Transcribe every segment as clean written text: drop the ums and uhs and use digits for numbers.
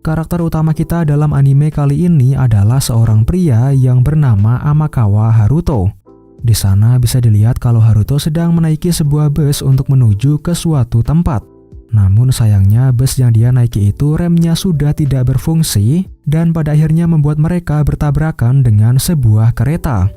Karakter utama kita dalam anime kali ini adalah seorang pria yang bernama Amakawa Haruto. Di sana bisa dilihat kalau Haruto sedang menaiki sebuah bus untuk menuju ke suatu tempat. Namun sayangnya bus yang dia naiki itu remnya sudah tidak berfungsi dan pada akhirnya membuat mereka bertabrakan dengan sebuah kereta.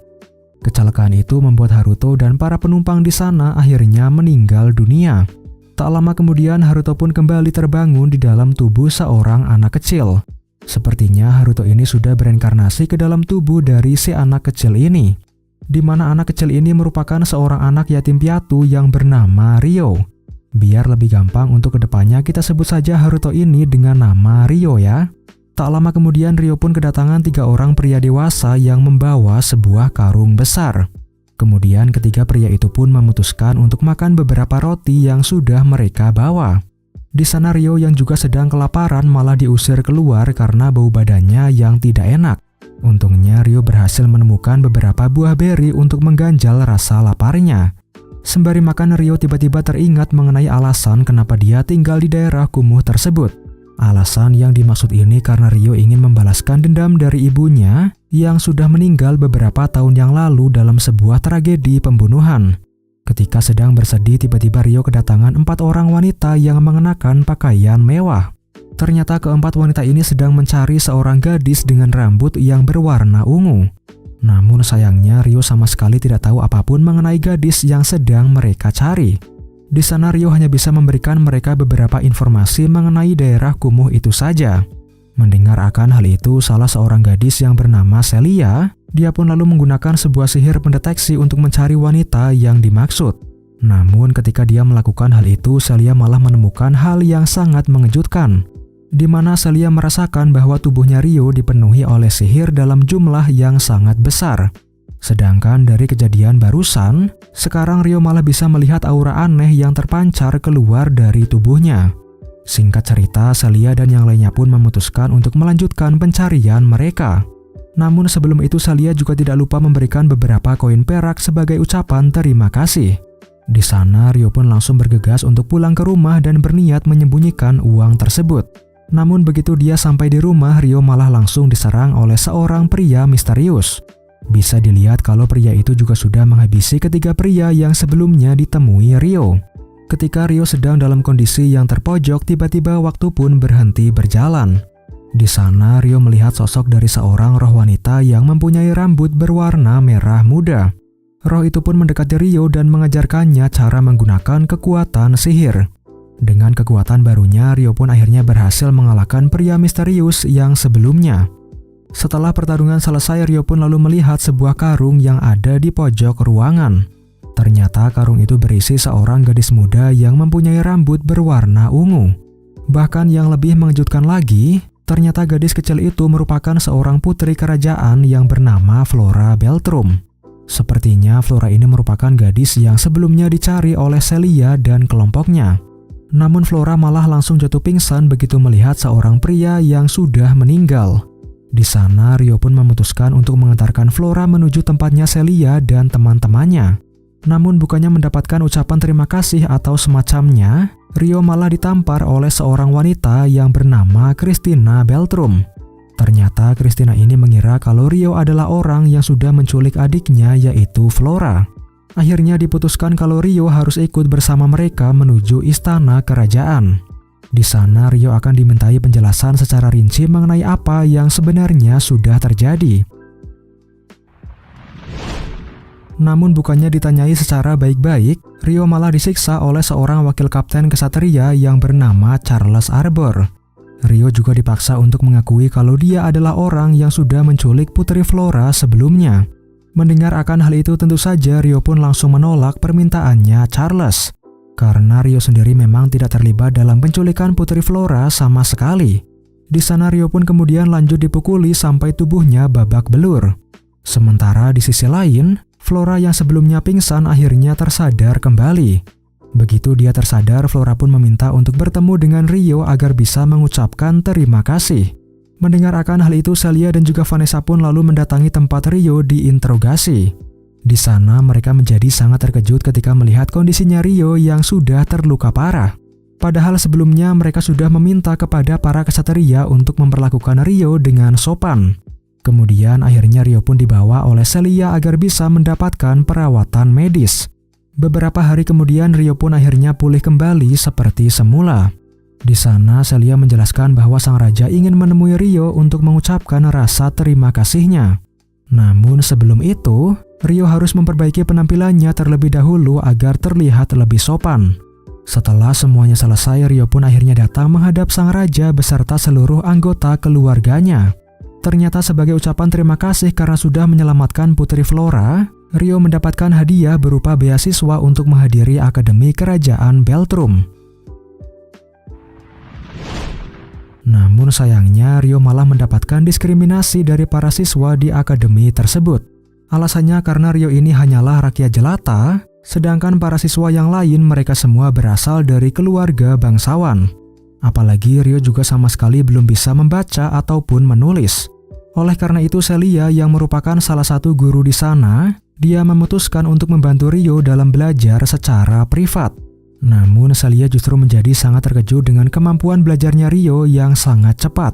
Kecelakaan itu membuat Haruto dan para penumpang di sana akhirnya meninggal dunia. Tak lama kemudian Haruto pun kembali terbangun di dalam tubuh seorang anak kecil. Sepertinya Haruto ini sudah bereinkarnasi ke dalam tubuh dari si anak kecil ini, di mana anak kecil ini merupakan seorang anak yatim piatu yang bernama Ryo. Biar lebih gampang untuk kedepannya kita sebut saja Haruto ini dengan nama Ryo ya. Tak lama kemudian Ryo pun kedatangan 3 orang pria dewasa yang membawa sebuah karung besar. Kemudian ketiga pria itu pun memutuskan untuk makan beberapa roti yang sudah mereka bawa. Di sana Ryo yang juga sedang kelaparan malah diusir keluar karena bau badannya yang tidak enak. Untungnya Ryo berhasil menemukan beberapa buah beri untuk mengganjal rasa laparnya. Sembari makan Ryo tiba-tiba teringat mengenai alasan kenapa dia tinggal di daerah kumuh tersebut. Alasan yang dimaksud ini karena Ryo ingin membalaskan dendam dari ibunya yang sudah meninggal beberapa tahun yang lalu dalam sebuah tragedi pembunuhan. Ketika sedang bersedih, tiba-tiba Ryo kedatangan 4 orang wanita yang mengenakan pakaian mewah. Ternyata keempat wanita ini sedang mencari seorang gadis dengan rambut yang berwarna ungu. Namun sayangnya Ryo sama sekali tidak tahu apapun mengenai gadis yang sedang mereka cari. Di sana Ryo hanya bisa memberikan mereka beberapa informasi mengenai daerah kumuh itu saja. Mendengar akan hal itu, salah seorang gadis yang bernama Celia, dia pun lalu menggunakan sebuah sihir pendeteksi untuk mencari wanita yang dimaksud. Namun ketika dia melakukan hal itu, Celia malah menemukan hal yang sangat mengejutkan, di mana Celia merasakan bahwa tubuhnya Ryo dipenuhi oleh sihir dalam jumlah yang sangat besar. Sedangkan dari kejadian barusan, sekarang Ryo malah bisa melihat aura aneh yang terpancar keluar dari tubuhnya. Singkat cerita, Celia dan yang lainnya pun memutuskan untuk melanjutkan pencarian mereka. Namun sebelum itu Celia juga tidak lupa memberikan beberapa koin perak sebagai ucapan terima kasih. Di sana Ryo pun langsung bergegas untuk pulang ke rumah dan berniat menyembunyikan uang tersebut. Namun begitu dia sampai di rumah, Ryo malah langsung diserang oleh seorang pria misterius. Bisa dilihat kalau pria itu juga sudah menghabisi ketiga pria yang sebelumnya ditemui Ryo. Ketika Ryo sedang dalam kondisi yang terpojok, tiba-tiba waktu pun berhenti berjalan. Di sana Ryo melihat sosok dari seorang roh wanita yang mempunyai rambut berwarna merah muda. Roh itu pun mendekati Ryo dan mengajarkannya cara menggunakan kekuatan sihir. Dengan kekuatan barunya, Ryo pun akhirnya berhasil mengalahkan pria misterius yang sebelumnya. Setelah pertarungan selesai, Ryo pun lalu melihat sebuah karung yang ada di pojok ruangan. Ternyata karung itu berisi seorang gadis muda yang mempunyai rambut berwarna ungu. Bahkan yang lebih mengejutkan lagi, ternyata gadis kecil itu merupakan seorang putri kerajaan yang bernama Flora Beltrum. Sepertinya Flora ini merupakan gadis yang sebelumnya dicari oleh Celia dan kelompoknya. Namun Flora malah langsung jatuh pingsan begitu melihat seorang pria yang sudah meninggal. Di sana Ryo pun memutuskan untuk mengantarkan Flora menuju tempatnya Celia dan teman-temannya. Namun bukannya mendapatkan ucapan terima kasih atau semacamnya, Ryo malah ditampar oleh seorang wanita yang bernama Christina Beltrum. Ternyata Christina ini mengira kalau Ryo adalah orang yang sudah menculik adiknya yaitu Flora. Akhirnya diputuskan kalau Ryo harus ikut bersama mereka menuju istana kerajaan. Di sana Ryo akan dimintai penjelasan secara rinci mengenai apa yang sebenarnya sudah terjadi. Namun bukannya ditanyai secara baik-baik, Ryo malah disiksa oleh seorang wakil kapten kesatria yang bernama Charles Arbor. Ryo juga dipaksa untuk mengakui kalau dia adalah orang yang sudah menculik Putri Flora sebelumnya. Mendengar akan hal itu tentu saja Ryo pun langsung menolak permintaannya Charles. Karena Ryo sendiri memang tidak terlibat dalam penculikan Putri Flora sama sekali. Di sana Ryo pun kemudian lanjut dipukuli sampai tubuhnya babak belur. Sementara di sisi lain, Flora yang sebelumnya pingsan akhirnya tersadar kembali. Begitu dia tersadar, Flora pun meminta untuk bertemu dengan Ryo agar bisa mengucapkan terima kasih. Mendengar akan hal itu, Celia dan juga Vanessa pun lalu mendatangi tempat Ryo diinterogasi. Di sana mereka menjadi sangat terkejut ketika melihat kondisinya Ryo yang sudah terluka parah. Padahal sebelumnya mereka sudah meminta kepada para ksatria untuk memperlakukan Ryo dengan sopan. Kemudian akhirnya Ryo pun dibawa oleh Celia agar bisa mendapatkan perawatan medis. Beberapa hari kemudian Ryo pun akhirnya pulih kembali seperti semula. Di sana Celia menjelaskan bahwa sang raja ingin menemui Ryo untuk mengucapkan rasa terima kasihnya. Namun sebelum itu, Ryo harus memperbaiki penampilannya terlebih dahulu agar terlihat lebih sopan. Setelah semuanya selesai, Ryo pun akhirnya datang menghadap sang raja beserta seluruh anggota keluarganya. Ternyata sebagai ucapan terima kasih karena sudah menyelamatkan Putri Flora, Ryo mendapatkan hadiah berupa beasiswa untuk menghadiri Akademi Kerajaan Beltrum. Namun sayangnya Ryo malah mendapatkan diskriminasi dari para siswa di akademi tersebut. Alasannya karena Ryo ini hanyalah rakyat jelata, sedangkan para siswa yang lain mereka semua berasal dari keluarga bangsawan. Apalagi Ryo juga sama sekali belum bisa membaca ataupun menulis. Oleh karena itu Celia yang merupakan salah satu guru di sana, dia memutuskan untuk membantu Ryo dalam belajar secara privat. Namun Celia justru menjadi sangat terkejut dengan kemampuan belajarnya Ryo yang sangat cepat.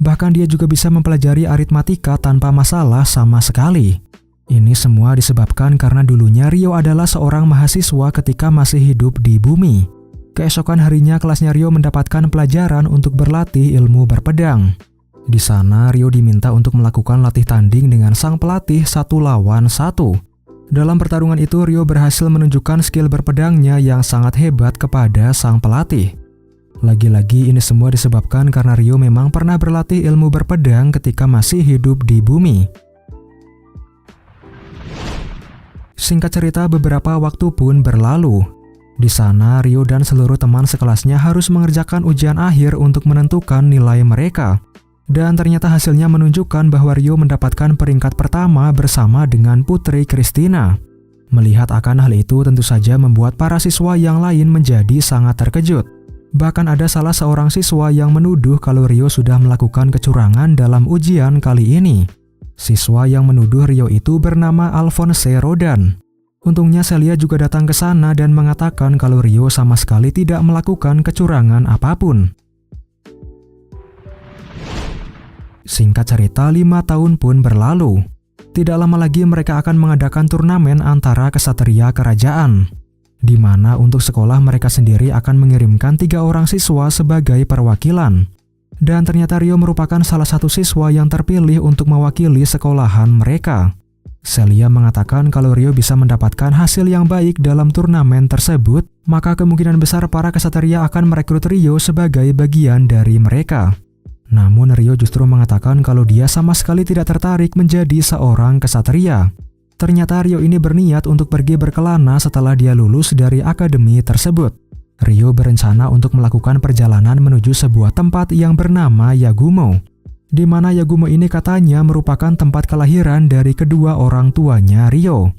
Bahkan dia juga bisa mempelajari aritmatika tanpa masalah sama sekali. Ini semua disebabkan karena dulunya Ryo adalah seorang mahasiswa ketika masih hidup di bumi. Keesokan harinya kelasnya Ryo mendapatkan pelajaran untuk berlatih ilmu berpedang. Di sana Ryo diminta untuk melakukan latih tanding dengan sang pelatih 1 lawan 1. Dalam pertarungan itu Ryo berhasil menunjukkan skill berpedangnya yang sangat hebat kepada sang pelatih. Lagi-lagi ini semua disebabkan karena Ryo memang pernah berlatih ilmu berpedang ketika masih hidup di bumi. Singkat cerita, beberapa waktu pun berlalu. Di sana Ryo dan seluruh teman sekelasnya harus mengerjakan ujian akhir untuk menentukan nilai mereka. Dan ternyata hasilnya menunjukkan bahwa Ryo mendapatkan peringkat pertama bersama dengan Putri Christina. Melihat akan hal itu tentu saja membuat para siswa yang lain menjadi sangat terkejut. Bahkan ada salah seorang siswa yang menuduh kalau Ryo sudah melakukan kecurangan dalam ujian kali ini. Siswa yang menuduh Ryo itu bernama Alphonse Rodin. Untungnya Celia juga datang ke sana dan mengatakan kalau Ryo sama sekali tidak melakukan kecurangan apapun. Singkat cerita, 5 tahun pun berlalu. Tidak lama lagi mereka akan mengadakan turnamen antara ksatria kerajaan, di mana untuk sekolah mereka sendiri akan mengirimkan 3 orang siswa sebagai perwakilan. Dan ternyata Ryo merupakan salah satu siswa yang terpilih untuk mewakili sekolahan mereka. Celia mengatakan kalau Ryo bisa mendapatkan hasil yang baik dalam turnamen tersebut, maka kemungkinan besar para ksatria akan merekrut Ryo sebagai bagian dari mereka. Namun Ryo justru mengatakan kalau dia sama sekali tidak tertarik menjadi seorang ksatria. Ternyata Ryo ini berniat untuk pergi berkelana setelah dia lulus dari akademi tersebut. Ryo berencana untuk melakukan perjalanan menuju sebuah tempat yang bernama Yagumo, di mana Yagumo ini katanya merupakan tempat kelahiran dari kedua orang tuanya Ryo.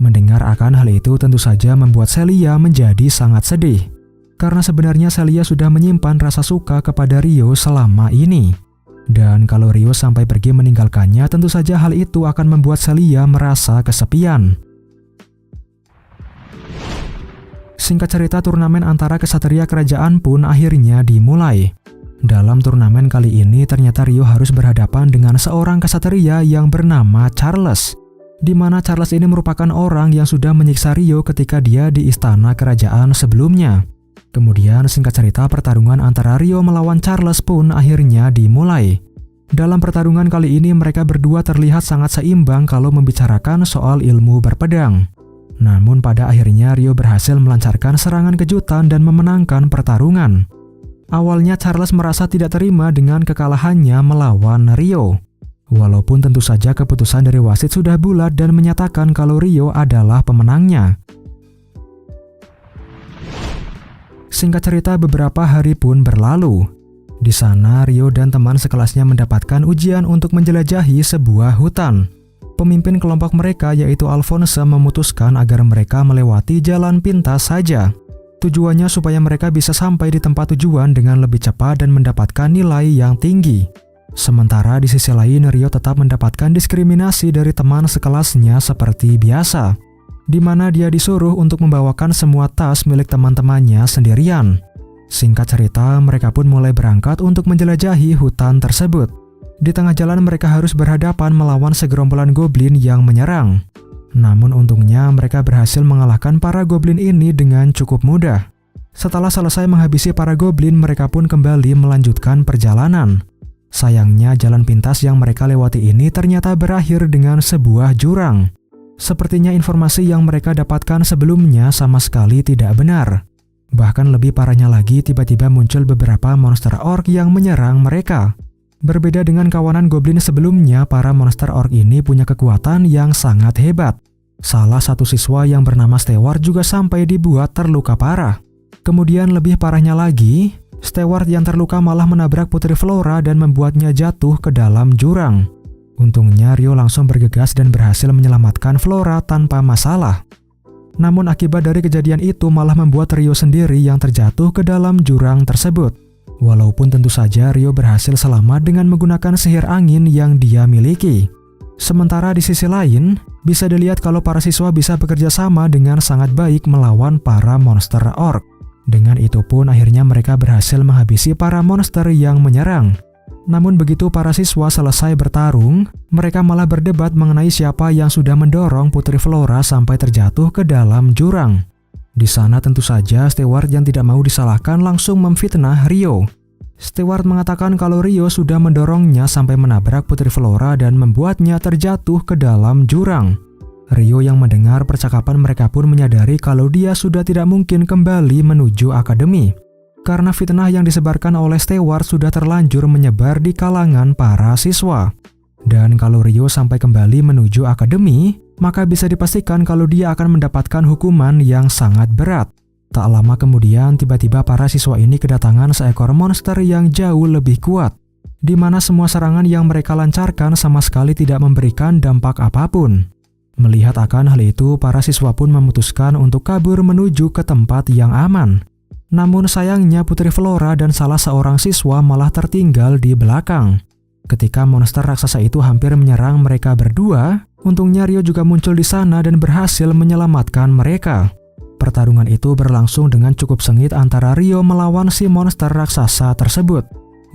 Mendengar akan hal itu tentu saja membuat Celia menjadi sangat sedih. Karena sebenarnya Celia sudah menyimpan rasa suka kepada Ryo selama ini. Dan kalau Ryo sampai pergi meninggalkannya, tentu saja hal itu akan membuat Celia merasa kesepian. Singkat cerita, turnamen antara ksatria kerajaan pun akhirnya dimulai. Dalam turnamen kali ini ternyata Ryo harus berhadapan dengan seorang ksatria yang bernama Charles. Di mana Charles ini merupakan orang yang sudah menyiksa Ryo ketika dia di istana kerajaan sebelumnya. Kemudian singkat cerita pertarungan antara Ryo melawan Charles pun akhirnya dimulai. Dalam pertarungan kali ini mereka berdua terlihat sangat seimbang kalau membicarakan soal ilmu berpedang. Namun pada akhirnya Ryo berhasil melancarkan serangan kejutan dan memenangkan pertarungan. Awalnya Charles merasa tidak terima dengan kekalahannya melawan Ryo. Walaupun tentu saja keputusan dari wasit sudah bulat dan menyatakan kalau Ryo adalah pemenangnya. Singkat cerita beberapa hari pun berlalu. Di sana Ryo dan teman sekelasnya mendapatkan ujian untuk menjelajahi sebuah hutan. Pemimpin kelompok mereka yaitu Alphonse memutuskan agar mereka melewati jalan pintas saja. Tujuannya supaya mereka bisa sampai di tempat tujuan dengan lebih cepat dan mendapatkan nilai yang tinggi. Sementara di sisi lain Ryo tetap mendapatkan diskriminasi dari teman sekelasnya seperti biasa, di mana dia disuruh untuk membawakan semua tas milik teman-temannya sendirian. Singkat cerita, mereka pun mulai berangkat untuk menjelajahi hutan tersebut. Di tengah jalan mereka harus berhadapan melawan segerombolan goblin yang menyerang. Namun untungnya mereka berhasil mengalahkan para goblin ini dengan cukup mudah. Setelah selesai menghabisi para goblin, mereka pun kembali melanjutkan perjalanan. Sayangnya jalan pintas yang mereka lewati ini ternyata berakhir dengan sebuah jurang. Sepertinya informasi yang mereka dapatkan sebelumnya sama sekali tidak benar. Bahkan lebih parahnya lagi, tiba-tiba muncul beberapa monster orc yang menyerang mereka. Berbeda dengan kawanan goblin sebelumnya, para monster orc ini punya kekuatan yang sangat hebat. Salah satu siswa yang bernama Stewart juga sampai dibuat terluka parah. Kemudian lebih parahnya lagi, Stewart yang terluka malah menabrak Putri Flora dan membuatnya jatuh ke dalam jurang. Untungnya Rio langsung bergegas dan berhasil menyelamatkan Flora tanpa masalah. Namun akibat dari kejadian itu malah membuat Rio sendiri yang terjatuh ke dalam jurang tersebut. Walaupun tentu saja Rio berhasil selamat dengan menggunakan sihir angin yang dia miliki. Sementara di sisi lain, bisa dilihat kalau para siswa bisa bekerja sama dengan sangat baik melawan para monster orc. Dengan itu pun akhirnya mereka berhasil menghabisi para monster yang menyerang. Namun begitu para siswa selesai bertarung, mereka malah berdebat mengenai siapa yang sudah mendorong Putri Flora sampai terjatuh ke dalam jurang. Di sana tentu saja Stewart yang tidak mau disalahkan langsung memfitnah Rio. Stewart mengatakan kalau Rio sudah mendorongnya sampai menabrak Putri Flora dan membuatnya terjatuh ke dalam jurang. Rio yang mendengar percakapan mereka pun menyadari kalau dia sudah tidak mungkin kembali menuju akademi. Karena fitnah yang disebarkan oleh Stewart sudah terlanjur menyebar di kalangan para siswa. Dan kalau Rio sampai kembali menuju akademi, maka bisa dipastikan kalau dia akan mendapatkan hukuman yang sangat berat. Tak lama kemudian, tiba-tiba para siswa ini kedatangan seekor monster yang jauh lebih kuat, di mana semua serangan yang mereka lancarkan sama sekali tidak memberikan dampak apapun. Melihat akan hal itu, para siswa pun memutuskan untuk kabur menuju ke tempat yang aman. Namun sayangnya Putri Flora dan salah seorang siswa malah tertinggal di belakang. Ketika monster raksasa itu hampir menyerang mereka berdua, untungnya Rio juga muncul di sana dan berhasil menyelamatkan mereka. Pertarungan itu berlangsung dengan cukup sengit antara Rio melawan si monster raksasa tersebut.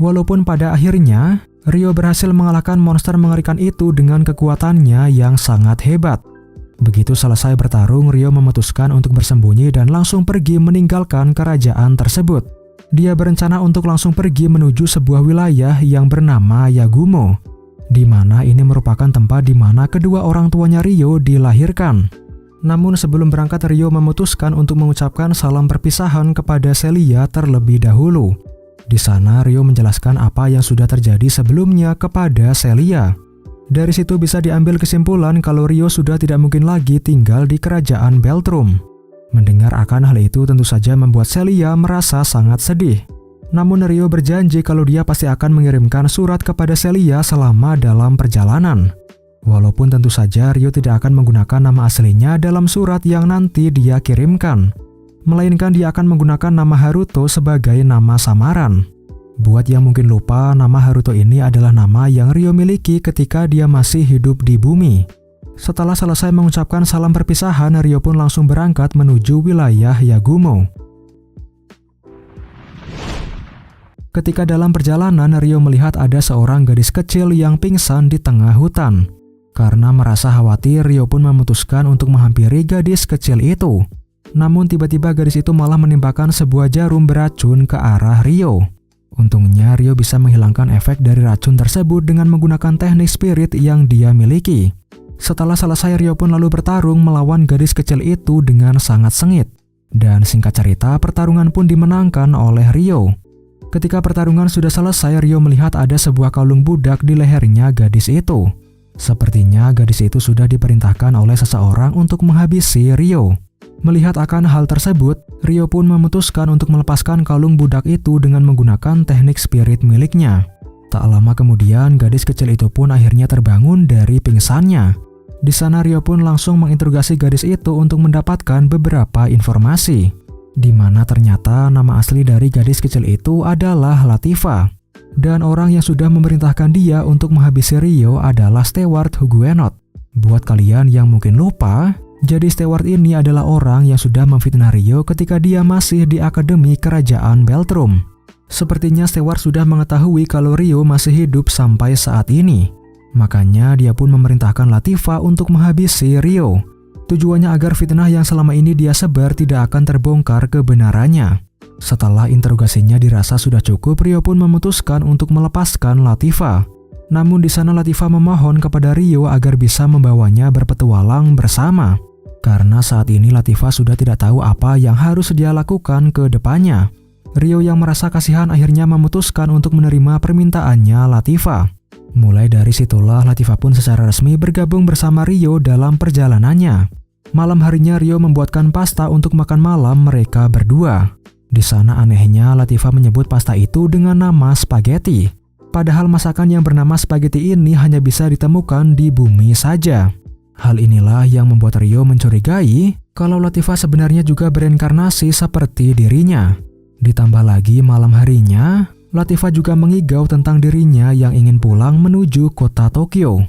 Walaupun pada akhirnya, Rio berhasil mengalahkan monster mengerikan itu dengan kekuatannya yang sangat hebat. Begitu selesai bertarung, Rio memutuskan untuk bersembunyi dan langsung pergi meninggalkan kerajaan tersebut. Dia berencana untuk langsung pergi menuju sebuah wilayah yang bernama Yagumo, di mana ini merupakan tempat di mana kedua orang tuanya Rio dilahirkan. Namun sebelum berangkat, Rio memutuskan untuk mengucapkan salam perpisahan kepada Celia terlebih dahulu. Di sana Rio menjelaskan apa yang sudah terjadi sebelumnya kepada Celia. Dari situ bisa diambil kesimpulan kalau Rio sudah tidak mungkin lagi tinggal di kerajaan Beltrum. Mendengar akan hal itu tentu saja membuat Celia merasa sangat sedih. Namun Rio berjanji kalau dia pasti akan mengirimkan surat kepada Celia selama dalam perjalanan. Walaupun tentu saja Rio tidak akan menggunakan nama aslinya dalam surat yang nanti dia kirimkan, melainkan dia akan menggunakan nama Haruto sebagai nama samaran. Buat yang mungkin lupa, nama Haruto ini adalah nama yang Rio miliki ketika dia masih hidup di bumi. Setelah selesai mengucapkan salam perpisahan, Rio pun langsung berangkat menuju wilayah Yagumo. Ketika dalam perjalanan, Rio melihat ada seorang gadis kecil yang pingsan di tengah hutan. Karena merasa khawatir, Rio pun memutuskan untuk menghampiri gadis kecil itu. Namun tiba-tiba gadis itu malah menembakkan sebuah jarum beracun ke arah Rio. Untungnya Rio bisa menghilangkan efek dari racun tersebut dengan menggunakan teknik spirit yang dia miliki. Setelah selesai, Rio pun lalu bertarung melawan gadis kecil itu dengan sangat sengit. Dan singkat cerita, pertarungan pun dimenangkan oleh Rio. Ketika pertarungan sudah selesai, Rio melihat ada sebuah kalung budak di lehernya gadis itu. Sepertinya gadis itu sudah diperintahkan oleh seseorang untuk menghabisi Rio. Melihat akan hal tersebut, Rio pun memutuskan untuk melepaskan kalung budak itu dengan menggunakan teknik spirit miliknya. Tak lama kemudian, gadis kecil itu pun akhirnya terbangun dari pingsannya. Di sana Rio pun langsung menginterogasi gadis itu untuk mendapatkan beberapa informasi, di mana ternyata nama asli dari gadis kecil itu adalah Latifa. Dan orang yang sudah memerintahkan dia untuk menghabisi Rio adalah Stewart Huguenot. Buat kalian yang mungkin lupa, Jadi Stewart ini adalah orang yang sudah memfitnah Rio ketika dia masih di Akademi Kerajaan Beltrum. Sepertinya Stewart sudah mengetahui kalau Rio masih hidup sampai saat ini. Makanya dia pun memerintahkan Latifah untuk menghabisi Rio. Tujuannya agar fitnah yang selama ini dia sebar tidak akan terbongkar kebenarannya. Setelah interogasinya dirasa sudah cukup, Rio pun memutuskan untuk melepaskan Latifah. Namun di sana Latifah memohon kepada Rio agar bisa membawanya berpetualang bersama. Karena saat ini Latifah sudah tidak tahu apa yang harus dia lakukan ke depannya. Rio yang merasa kasihan akhirnya memutuskan untuk menerima permintaannya Latifah. Mulai dari situlah Latifah pun secara resmi bergabung bersama Rio dalam perjalanannya. Malam harinya Rio membuatkan pasta untuk makan malam mereka berdua. Di sana anehnya Latifah menyebut pasta itu dengan nama spaghetti. Padahal masakan yang bernama spaghetti ini hanya bisa ditemukan di bumi saja. Hal inilah yang membuat Rio mencurigai kalau Latifah sebenarnya juga bereinkarnasi seperti dirinya. Ditambah lagi malam harinya, Latifah juga mengigau tentang dirinya yang ingin pulang menuju kota Tokyo.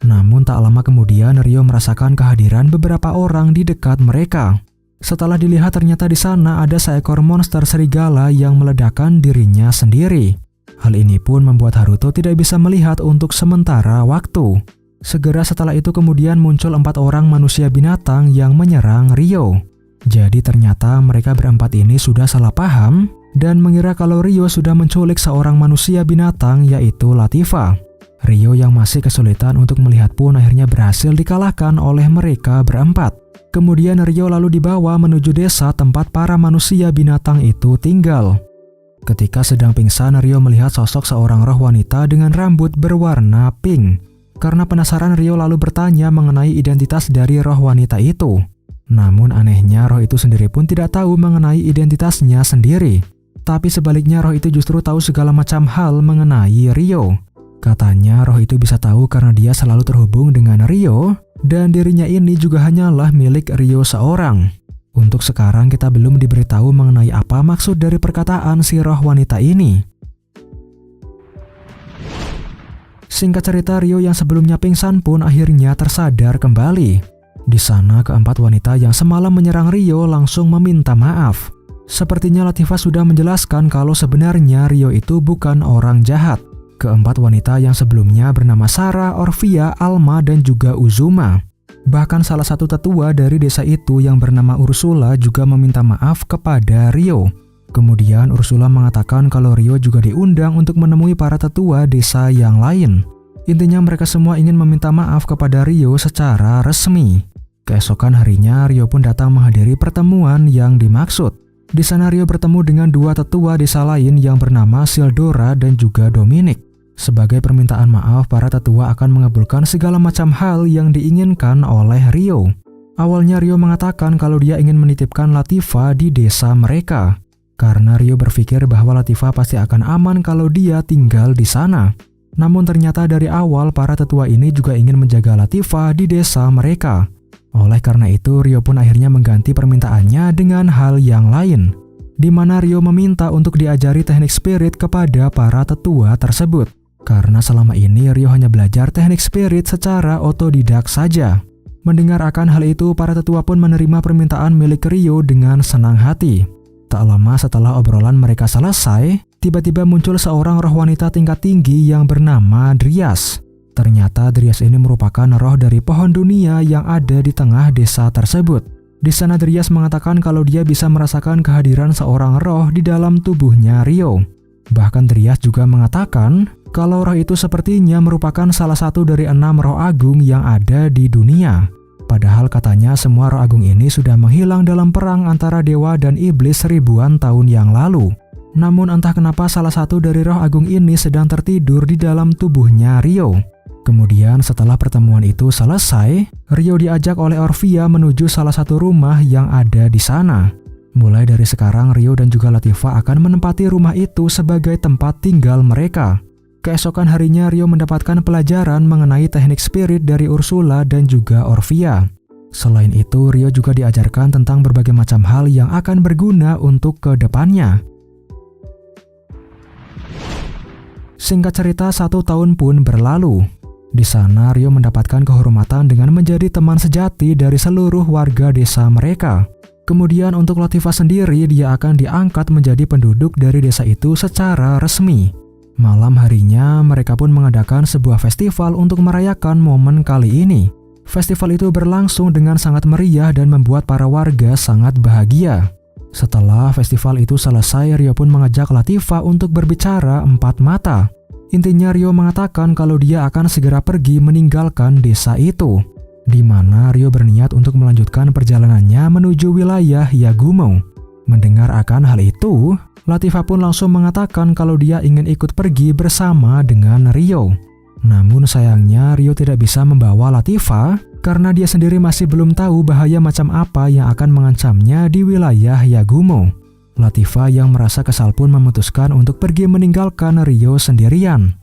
Namun tak lama kemudian Rio merasakan kehadiran beberapa orang di dekat mereka. Setelah dilihat ternyata di sana ada seekor monster serigala yang meledakkan dirinya sendiri. Hal ini pun membuat Haruto tidak bisa melihat untuk sementara waktu. Segera setelah itu kemudian muncul 4 orang manusia binatang yang menyerang Rio. Jadi ternyata mereka berempat ini sudah salah paham dan mengira kalau Rio sudah menculik seorang manusia binatang yaitu Latifah. Rio yang masih kesulitan untuk melihat pun akhirnya berhasil dikalahkan oleh mereka berempat. Kemudian Rio lalu dibawa menuju desa tempat para manusia binatang itu tinggal. Ketika sedang pingsan, Rio melihat sosok seorang roh wanita dengan rambut berwarna pink. Karena penasaran, Rio lalu bertanya mengenai identitas dari roh wanita itu. Namun anehnya roh itu sendiri pun tidak tahu mengenai identitasnya sendiri. Tapi sebaliknya roh itu justru tahu segala macam hal mengenai Rio. Katanya roh itu bisa tahu karena dia selalu terhubung dengan Rio dan dirinya ini juga hanyalah milik Rio seorang. Untuk sekarang kita belum diberitahu mengenai apa maksud dari perkataan si roh wanita ini. Singkat cerita, Rio yang sebelumnya pingsan pun akhirnya tersadar kembali. Di sana keempat wanita yang semalam menyerang Rio langsung meminta maaf. Sepertinya Latifah sudah menjelaskan kalau sebenarnya Rio itu bukan orang jahat. Keempat wanita yang sebelumnya bernama Sarah, Orvia, Alma, dan juga Uzuma. Bahkan salah satu tetua dari desa itu yang bernama Ursula juga meminta maaf kepada Rio. Kemudian Ursula mengatakan kalau Rio juga diundang untuk menemui para tetua desa yang lain. Intinya mereka semua ingin meminta maaf kepada Rio secara resmi. Keesokan harinya Rio pun datang menghadiri pertemuan yang dimaksud. Di sana Rio bertemu dengan 2 tetua desa lain yang bernama Sildora dan juga Dominic. Sebagai permintaan maaf, para tetua akan mengabulkan segala macam hal yang diinginkan oleh Rio. Awalnya Rio mengatakan kalau dia ingin menitipkan Latifah di desa mereka. Karena Rio berpikir bahwa Latifah pasti akan aman kalau dia tinggal di sana. Namun ternyata dari awal para tetua ini juga ingin menjaga Latifah di desa mereka. Oleh karena itu Rio pun akhirnya mengganti permintaannya dengan hal yang lain, di mana Rio meminta untuk diajari teknik spirit kepada para tetua tersebut. Karena selama ini Rio hanya belajar teknik spirit secara otodidak saja. Mendengar akan hal itu, para tetua pun menerima permintaan milik Rio dengan senang hati. Tak lama setelah obrolan mereka selesai, tiba-tiba muncul seorang roh wanita tingkat tinggi yang bernama Dryas. Ternyata Dryas ini merupakan roh dari pohon dunia yang ada di tengah desa tersebut. Di sana Dryas mengatakan kalau dia bisa merasakan kehadiran seorang roh di dalam tubuhnya Rio. Bahkan Dryas juga mengatakan kalau roh itu sepertinya merupakan salah satu dari 6 roh agung yang ada di dunia. Padahal katanya semua roh agung ini sudah menghilang dalam perang antara dewa dan iblis ribuan tahun yang lalu. Namun entah kenapa salah satu dari roh agung ini sedang tertidur di dalam tubuhnya Rio. Kemudian setelah pertemuan itu selesai, Rio diajak oleh Orvia menuju salah satu rumah yang ada di sana. Mulai dari sekarang Rio dan juga Latifah akan menempati rumah itu sebagai tempat tinggal mereka. Keesokan harinya Rio mendapatkan pelajaran mengenai teknik spirit dari Ursula dan juga Orvia. Selain itu, Rio juga diajarkan tentang berbagai macam hal yang akan berguna untuk ke depannya. Singkat cerita, 1 tahun pun berlalu. Di sana Rio mendapatkan kehormatan dengan menjadi teman sejati dari seluruh warga desa mereka. Kemudian untuk Latifah sendiri, dia akan diangkat menjadi penduduk dari desa itu secara resmi. Malam harinya mereka pun mengadakan sebuah festival untuk merayakan momen kali ini. Festival itu berlangsung dengan sangat meriah dan membuat para warga sangat bahagia. Setelah festival itu selesai, Rio pun mengajak Latifah untuk berbicara empat mata. Intinya Rio mengatakan kalau dia akan segera pergi meninggalkan desa itu, di mana Rio berniat untuk melanjutkan perjalanannya menuju wilayah Yagumo. Mendengar akan hal itu, Latifah pun langsung mengatakan kalau dia ingin ikut pergi bersama dengan Rio. Namun sayangnya Rio tidak bisa membawa Latifah karena dia sendiri masih belum tahu bahaya macam apa yang akan mengancamnya di wilayah Yagumo. Latifah yang merasa kesal pun memutuskan untuk pergi meninggalkan Rio sendirian.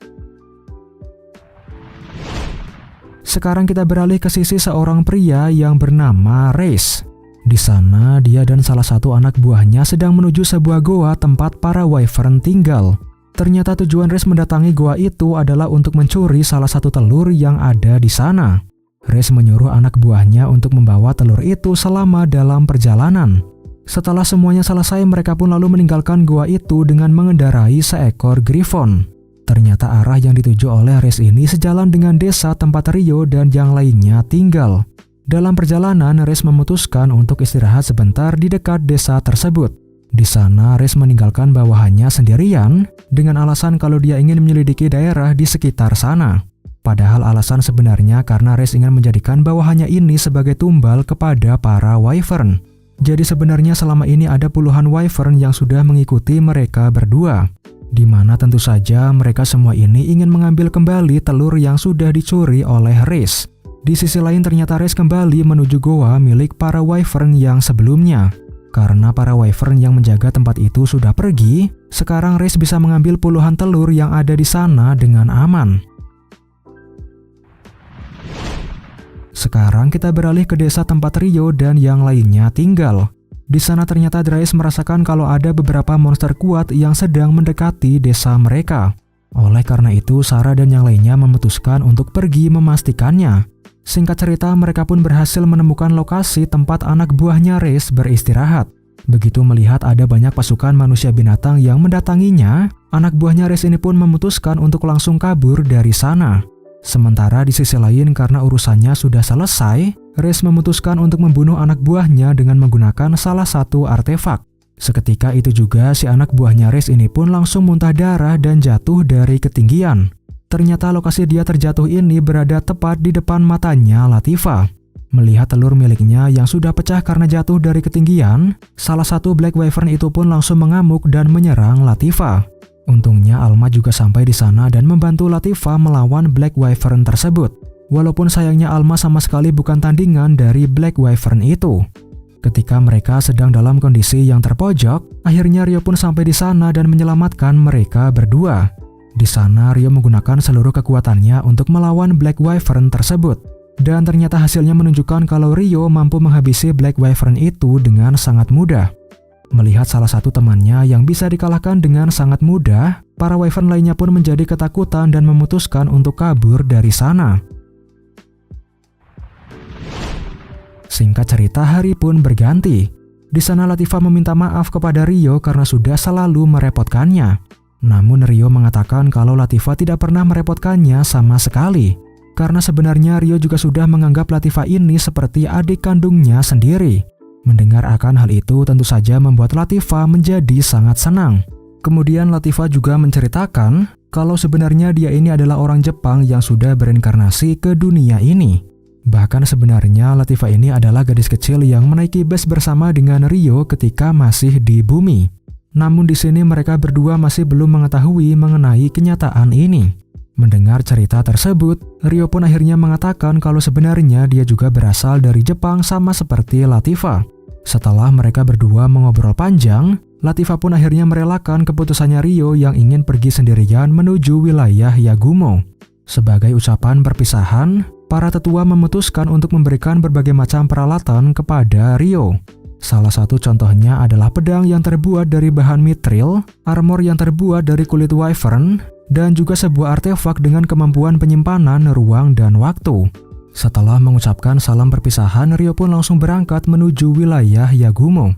Sekarang kita beralih ke sisi seorang pria yang bernama Reis. Di sana dia dan salah satu anak buahnya sedang menuju sebuah goa tempat para wyvern tinggal. Ternyata tujuan Reis mendatangi goa itu adalah untuk mencuri salah satu telur yang ada di sana. Reis menyuruh anak buahnya untuk membawa telur itu selama dalam perjalanan. Setelah semuanya selesai, mereka pun lalu meninggalkan goa itu dengan mengendarai seekor griffon. Ternyata arah yang dituju oleh Reis ini sejalan dengan desa tempat Rio dan yang lainnya tinggal. Dalam perjalanan, Reis memutuskan untuk istirahat sebentar di dekat desa tersebut. Di sana, Reis meninggalkan bawahannya sendirian dengan alasan kalau dia ingin menyelidiki daerah di sekitar sana. Padahal alasan sebenarnya karena Reis ingin menjadikan bawahannya ini sebagai tumbal kepada para wyvern. Jadi sebenarnya selama ini ada puluhan wyvern yang sudah mengikuti mereka berdua, di mana tentu saja mereka semua ini ingin mengambil kembali telur yang sudah dicuri oleh Reis. Di sisi lain ternyata Reis kembali menuju goa milik para wyvern yang sebelumnya. Karena para wyvern yang menjaga tempat itu sudah pergi, sekarang Reis bisa mengambil puluhan telur yang ada di sana dengan aman. Sekarang kita beralih ke desa tempat Rio dan yang lainnya tinggal. Di sana ternyata Reis merasakan kalau ada beberapa monster kuat yang sedang mendekati desa mereka. Oleh karena itu, Sarah dan yang lainnya memutuskan untuk pergi memastikannya. Singkat cerita, mereka pun berhasil menemukan lokasi tempat anak buahnya Reis beristirahat. Begitu melihat ada banyak pasukan manusia binatang yang mendatanginya, anak buahnya Reis ini pun memutuskan untuk langsung kabur dari sana. Sementara di sisi lain karena urusannya sudah selesai, Reis memutuskan untuk membunuh anak buahnya dengan menggunakan salah satu artefak. Seketika itu juga si anak buahnya Reis ini pun langsung muntah darah dan jatuh dari ketinggian. Ternyata lokasi dia terjatuh ini berada tepat di depan matanya Latifah. Melihat telur miliknya yang sudah pecah karena jatuh dari ketinggian, salah satu Black Wyvern itu pun langsung mengamuk dan menyerang Latifah. Untungnya Alma juga sampai di sana dan membantu Latifah melawan Black Wyvern tersebut. Walaupun sayangnya Alma sama sekali bukan tandingan dari Black Wyvern itu. Ketika mereka sedang dalam kondisi yang terpojok, akhirnya Rio pun sampai di sana dan menyelamatkan mereka berdua. Di sana Rio menggunakan seluruh kekuatannya untuk melawan Black Wyvern tersebut. Dan ternyata hasilnya menunjukkan kalau Rio mampu menghabisi Black Wyvern itu dengan sangat mudah. Melihat salah satu temannya yang bisa dikalahkan dengan sangat mudah, para wyvern lainnya pun menjadi ketakutan dan memutuskan untuk kabur dari sana. Singkat cerita, hari pun berganti. Di sana Latifah meminta maaf kepada Rio karena sudah selalu merepotkannya. Namun Rio mengatakan kalau Latifah tidak pernah merepotkannya sama sekali. Karena sebenarnya Rio juga sudah menganggap Latifah ini seperti adik kandungnya sendiri. Mendengar akan hal itu tentu saja membuat Latifah menjadi sangat senang. Kemudian Latifah juga menceritakan kalau sebenarnya dia ini adalah orang Jepang yang sudah berinkarnasi ke dunia ini. Bahkan sebenarnya Latifah ini adalah gadis kecil yang menaiki bus bersama dengan Rio ketika masih di bumi. Namun di sini mereka berdua masih belum mengetahui mengenai kenyataan ini. Mendengar cerita tersebut, Rio pun akhirnya mengatakan kalau sebenarnya dia juga berasal dari Jepang sama seperti Latifah. Setelah mereka berdua mengobrol panjang, Latifah pun akhirnya merelakan keputusannya Rio yang ingin pergi sendirian menuju wilayah Yagumo. Sebagai ucapan perpisahan, para tetua memutuskan untuk memberikan berbagai macam peralatan kepada Rio. Salah satu contohnya adalah pedang yang terbuat dari bahan mithril, armor yang terbuat dari kulit wyvern, dan juga sebuah artefak dengan kemampuan penyimpanan ruang dan waktu. Setelah mengucapkan salam perpisahan, Ryo pun langsung berangkat menuju wilayah Yagumo.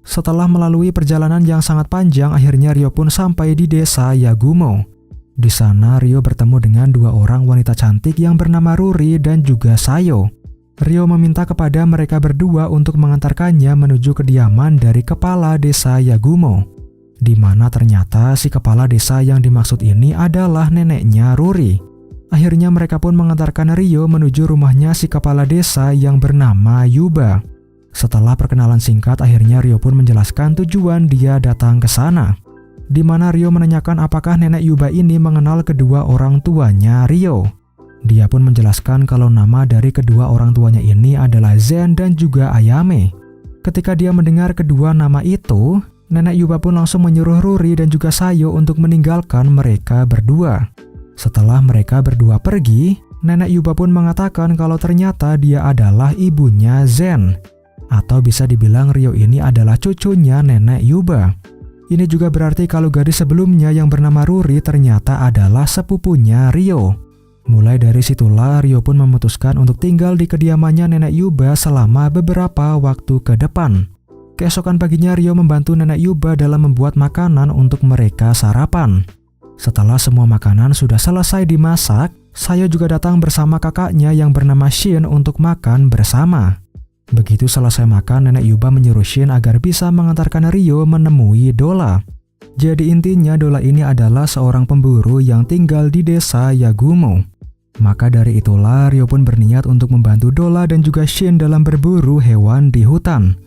Setelah melalui perjalanan yang sangat panjang, akhirnya Ryo pun sampai di desa Yagumo. Di sana Ryo bertemu dengan dua orang wanita cantik yang bernama Ruri dan juga Sayo. Ryo meminta kepada mereka berdua untuk mengantarkannya menuju kediaman dari kepala desa Yagumo, di mana ternyata si kepala desa yang dimaksud ini adalah neneknya Ruri. Akhirnya mereka pun mengantarkan Ryo menuju rumahnya si kepala desa yang bernama Yuba. Setelah perkenalan singkat, akhirnya Ryo pun menjelaskan tujuan dia datang ke sana, di mana Ryo menanyakan apakah nenek Yuba ini mengenal kedua orang tuanya Ryo. Dia pun menjelaskan kalau nama dari kedua orang tuanya ini adalah Zen dan juga Ayame. Ketika dia mendengar kedua nama itu, nenek Yuba pun langsung menyuruh Ruri dan juga Sayo untuk meninggalkan mereka berdua. Setelah mereka berdua pergi, nenek Yuba pun mengatakan kalau ternyata dia adalah ibunya Zen. Atau bisa dibilang Ryo ini adalah cucunya nenek Yuba. Ini juga berarti kalau gadis sebelumnya yang bernama Ruri ternyata adalah sepupunya Ryo. Mulai dari situlah Ryo pun memutuskan untuk tinggal di kediamannya nenek Yuba selama beberapa waktu ke depan. Keesokan paginya Ryo membantu nenek Yuba dalam membuat makanan untuk mereka sarapan. Setelah semua makanan sudah selesai dimasak, Sayo juga datang bersama kakaknya yang bernama Shin untuk makan bersama. Begitu selesai makan, nenek Yuba menyuruh Shin agar bisa mengantarkan Ryo menemui Dola. Jadi intinya Dola ini adalah seorang pemburu yang tinggal di desa Yagumo. Maka dari itulah Ryo pun berniat untuk membantu Dola dan juga Shin dalam berburu hewan di hutan.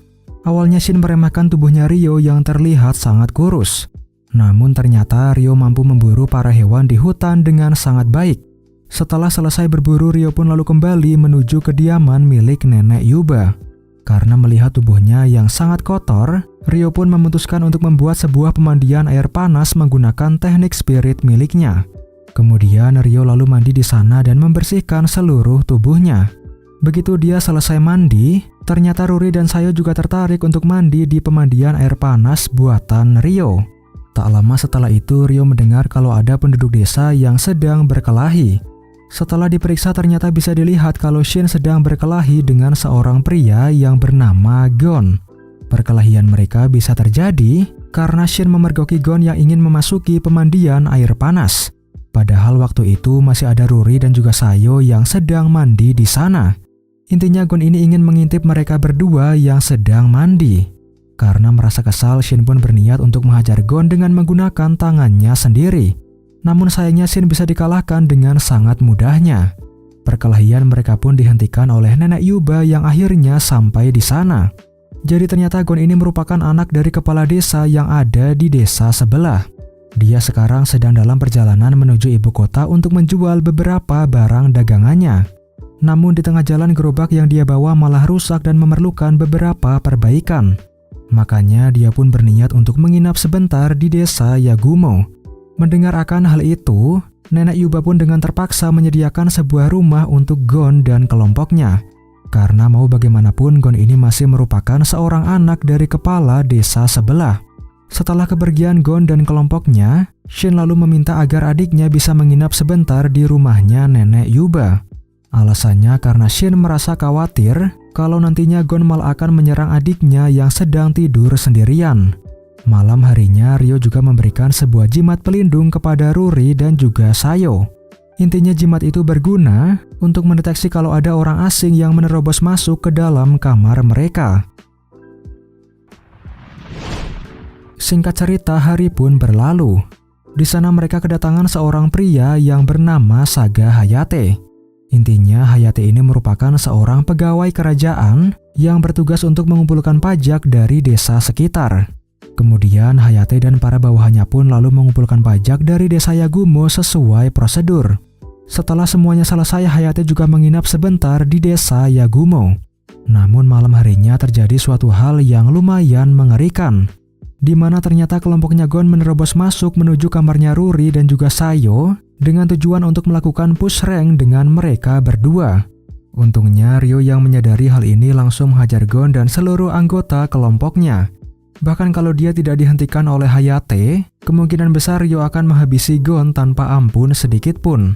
Awalnya Shin meremehkan tubuhnya Ryo yang terlihat sangat kurus. Namun ternyata Ryo mampu memburu para hewan di hutan dengan sangat baik. Setelah selesai berburu, Ryo pun lalu kembali menuju kediaman milik nenek Yuba. Karena melihat tubuhnya yang sangat kotor, Ryo pun memutuskan untuk membuat sebuah pemandian air panas menggunakan teknik spirit miliknya. Kemudian Ryo lalu mandi di sana dan membersihkan seluruh tubuhnya. Begitu dia selesai mandi, ternyata Ruri dan Sayo juga tertarik untuk mandi di pemandian air panas buatan Ryo. Tak lama setelah itu Ryo mendengar kalau ada penduduk desa yang sedang berkelahi. Setelah diperiksa ternyata bisa dilihat kalau Shin sedang berkelahi dengan seorang pria yang bernama Gon. Perkelahian mereka bisa terjadi karena Shin memergoki Gon yang ingin memasuki pemandian air panas. Padahal waktu itu masih ada Ruri dan juga Sayo yang sedang mandi di sana. Intinya Gon ini ingin mengintip mereka berdua yang sedang mandi. Karena merasa kesal, Shin pun berniat untuk menghajar Gon dengan menggunakan tangannya sendiri. Namun sayangnya Shin bisa dikalahkan dengan sangat mudahnya. Perkelahian mereka pun dihentikan oleh nenek Yuba yang akhirnya sampai di sana. Jadi ternyata Gon ini merupakan anak dari kepala desa yang ada di desa sebelah. Dia sekarang sedang dalam perjalanan menuju ibu kota untuk menjual beberapa barang dagangannya. Namun di tengah jalan gerobak yang dia bawa malah rusak dan memerlukan beberapa perbaikan. Makanya dia pun berniat untuk menginap sebentar di desa Yagumo. Mendengar akan hal itu, nenek Yuba pun dengan terpaksa menyediakan sebuah rumah untuk Gon dan kelompoknya. Karena mau bagaimanapun Gon ini masih merupakan seorang anak dari kepala desa sebelah. Setelah kepergian Gon dan kelompoknya, Shin lalu meminta agar adiknya bisa menginap sebentar di rumahnya nenek Yuba. Alasannya karena Shin merasa khawatir kalau nantinya Gon malah akan menyerang adiknya yang sedang tidur sendirian. Malam harinya Ryo juga memberikan sebuah jimat pelindung kepada Ruri dan juga Sayo. Intinya jimat itu berguna untuk mendeteksi kalau ada orang asing yang menerobos masuk ke dalam kamar mereka. Singkat cerita, hari pun berlalu. Di sana mereka kedatangan seorang pria yang bernama Saga Hayate. Intinya Hayate ini merupakan seorang pegawai kerajaan yang bertugas untuk mengumpulkan pajak dari desa sekitar. Kemudian Hayate dan para bawahannya pun lalu mengumpulkan pajak dari desa Yagumo sesuai prosedur. Setelah semuanya selesai, Hayate juga menginap sebentar di desa Yagumo. Namun malam harinya terjadi suatu hal yang lumayan mengerikan, di mana ternyata kelompoknya Gon menerobos masuk menuju kamarnya Ruri dan juga Sayo dengan tujuan untuk melakukan push rank dengan mereka berdua. Untungnya Ryo yang menyadari hal ini langsung menghajar Gon dan seluruh anggota kelompoknya. Bahkan kalau dia tidak dihentikan oleh Hayate, kemungkinan besar Ryo akan menghabisi Gon tanpa ampun sedikit pun.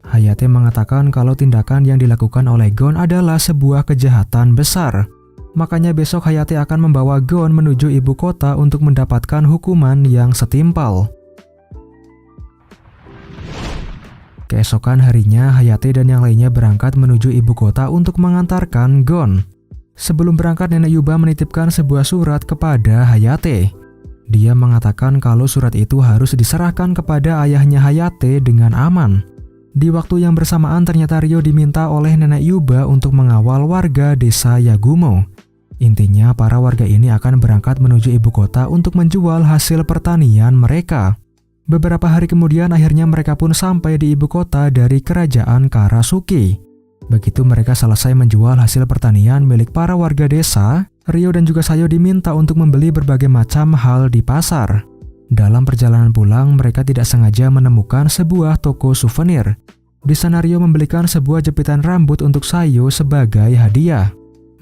Hayate mengatakan kalau tindakan yang dilakukan oleh Gon adalah sebuah kejahatan besar. Makanya besok Hayate akan membawa Gon menuju ibu kota untuk mendapatkan hukuman yang setimpal. Keesokan harinya, Hayate dan yang lainnya berangkat menuju ibu kota untuk mengantarkan Gon. Sebelum berangkat, Nenek Yuba menitipkan sebuah surat kepada Hayate. Dia mengatakan kalau surat itu harus diserahkan kepada ayahnya Hayate dengan aman. Di waktu yang bersamaan ternyata Ryo diminta oleh Nenek Yuba untuk mengawal warga desa Yagumo. Intinya para warga ini akan berangkat menuju ibu kota untuk menjual hasil pertanian mereka. Beberapa hari kemudian akhirnya mereka pun sampai di ibu kota dari kerajaan Karasuki. Begitu mereka selesai menjual hasil pertanian milik para warga desa, Ryo dan juga Sayo diminta untuk membeli berbagai macam hal di pasar. Dalam perjalanan pulang, mereka tidak sengaja menemukan sebuah toko souvenir. Di sana Ryo membelikan sebuah jepitan rambut untuk Sayo sebagai hadiah.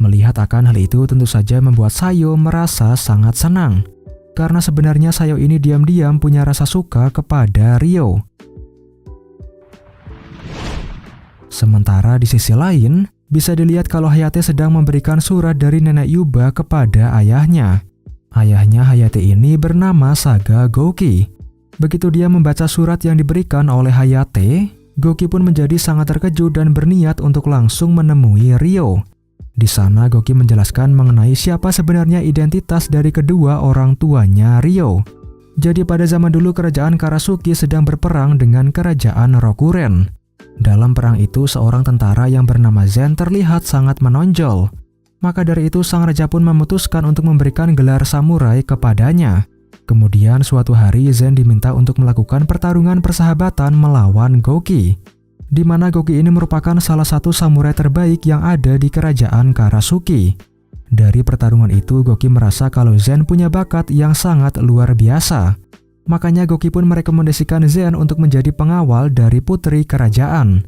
Melihat akan hal itu tentu saja membuat Sayo merasa sangat senang. Karena sebenarnya Sayo ini diam-diam punya rasa suka kepada Ryo. Sementara di sisi lain, bisa dilihat kalau Hayate sedang memberikan surat dari Nenek Yuba kepada ayahnya. Ayahnya Hayate ini bernama Saga Gouki. Begitu dia membaca surat yang diberikan oleh Hayate, Gouki pun menjadi sangat terkejut dan berniat untuk langsung menemui Ryo. Di sana Gouki menjelaskan mengenai siapa sebenarnya identitas dari kedua orang tuanya Ryo. Jadi pada zaman dulu kerajaan Karasuki sedang berperang dengan kerajaan Rokuren. Dalam perang itu seorang tentara yang bernama Zen terlihat sangat menonjol. Maka dari itu sang raja pun memutuskan untuk memberikan gelar samurai kepadanya. Kemudian suatu hari Zen diminta untuk melakukan pertarungan persahabatan melawan Gouki. Di mana Gouki ini merupakan salah satu samurai terbaik yang ada di kerajaan Karasuki. Dari pertarungan itu, Gouki merasa kalau Zen punya bakat yang sangat luar biasa. Makanya Gouki pun merekomendasikan Zen untuk menjadi pengawal dari putri kerajaan.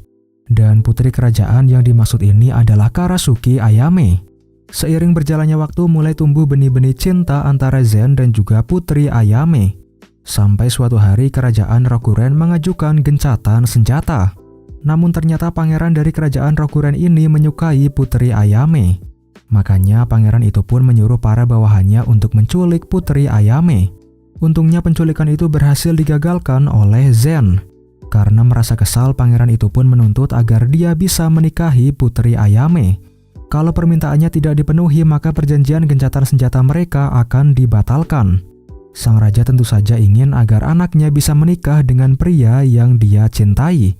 Dan putri kerajaan yang dimaksud ini adalah Karasuki Ayame. Seiring berjalannya waktu mulai tumbuh benih-benih cinta antara Zen dan juga putri Ayame. Sampai suatu hari kerajaan Rokuren mengajukan gencatan senjata. Namun ternyata pangeran dari kerajaan Rokuren ini menyukai putri Ayame. Makanya pangeran itu pun menyuruh para bawahannya untuk menculik putri Ayame. Untungnya penculikan itu berhasil digagalkan oleh Zen. Karena merasa kesal, pangeran itu pun menuntut agar dia bisa menikahi putri Ayame. Kalau permintaannya tidak dipenuhi, maka perjanjian gencatan senjata mereka akan dibatalkan. Sang raja tentu saja ingin agar anaknya bisa menikah dengan pria yang dia cintai.